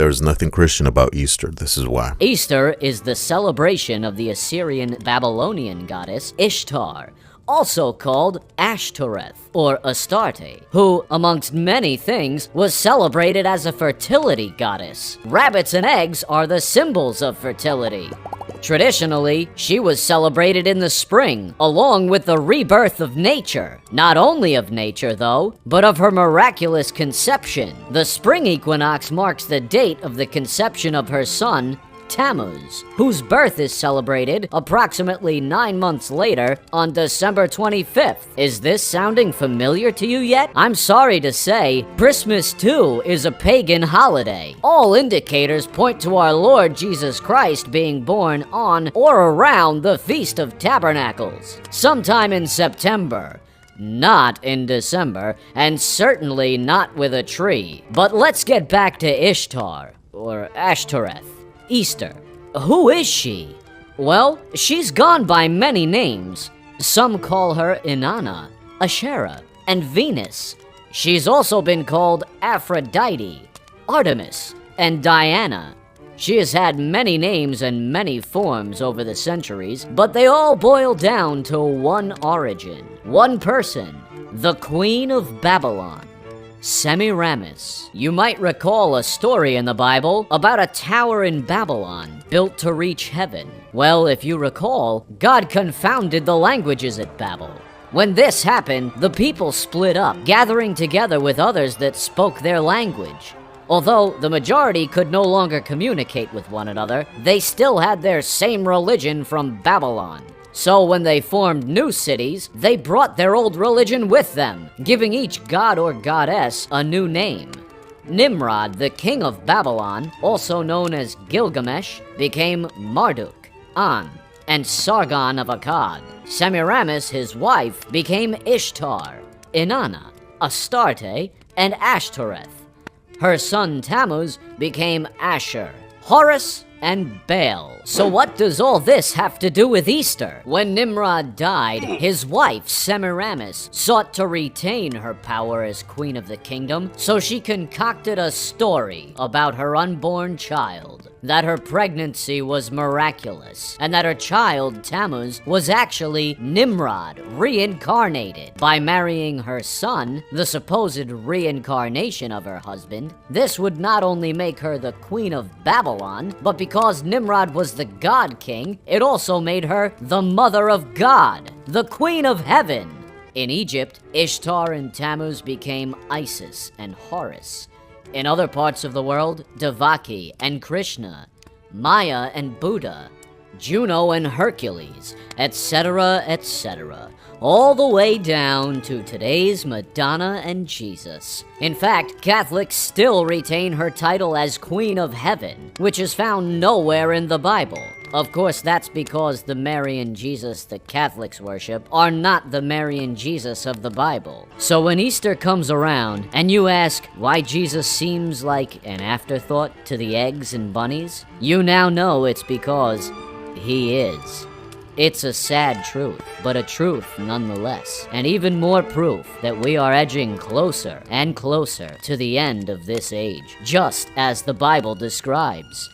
There's nothing Christian about Easter. This is why. Easter is the celebration of the Assyrian Babylonian goddess Ishtar, also called Ashtoreth or Astarte, who, amongst many things, was celebrated as a fertility goddess. Rabbits and eggs are the symbols of fertility. Traditionally, she was celebrated in the spring, along with the rebirth of nature. Not only of nature, though, but of her miraculous conception. The spring equinox marks the date of the conception of her son, Tammuz, whose birth is celebrated approximately 9 months later on December 25th. Is this sounding familiar to you yet? I'm sorry to say, Christmas too is a pagan holiday. All indicators point to our Lord Jesus Christ being born on or around the Feast of Tabernacles, sometime in September. Not in December, and certainly not with a tree. But let's get back to Ishtar, or Ashtoreth. Easter. Who is she? Well, she's gone by many names. Some call her Inanna, Asherah, and Venus. She's also been called Aphrodite, Artemis, and Diana. She has had many names and many forms over the centuries, but they all boil down to one origin, one person, the Queen of Babylon, Semiramis. You might recall a story in the Bible about a tower in Babylon built to reach heaven. Well, if you recall, God confounded the languages at Babel. When this happened, the people split up, gathering together with others that spoke their language. Although the majority could no longer communicate with one another, they still had their same religion from Babylon. So when they formed new cities, they brought their old religion with them, giving each god or goddess a new name. Nimrod, the king of Babylon, also known as Gilgamesh, became Marduk, An, and Sargon of Akkad. Semiramis, his wife, became Ishtar, Inanna, Astarte, and Ashtoreth. Her son Tammuz became Asher, Horus, and Baal. So what does all this have to do with Easter? When Nimrod died, his wife, Semiramis, sought to retain her power as queen of the kingdom, so she concocted a story about her unborn child, that her pregnancy was miraculous, and that her child, Tammuz, was actually Nimrod, reincarnated. By marrying her son, the supposed reincarnation of her husband, this would not only make her the queen of Babylon, but because Nimrod was the god king, it also made her the mother of God, the queen of heaven. In Egypt, Ishtar and Tammuz became Isis and Horus. In other parts of the world, Devaki and Krishna, Maya and Buddha, Juno and Hercules, etc., etc., all the way down to today's Madonna and Jesus. In fact, Catholics still retain her title as Queen of Heaven, which is found nowhere in the Bible. Of course, that's because the Mary and Jesus the Catholics worship are not the Mary and Jesus of the Bible. So when Easter comes around and you ask why Jesus seems like an afterthought to the eggs and bunnies, you now know it's because he is. It's a sad truth, but a truth nonetheless, and even more proof that we are edging closer and closer to the end of this age, just as the Bible describes.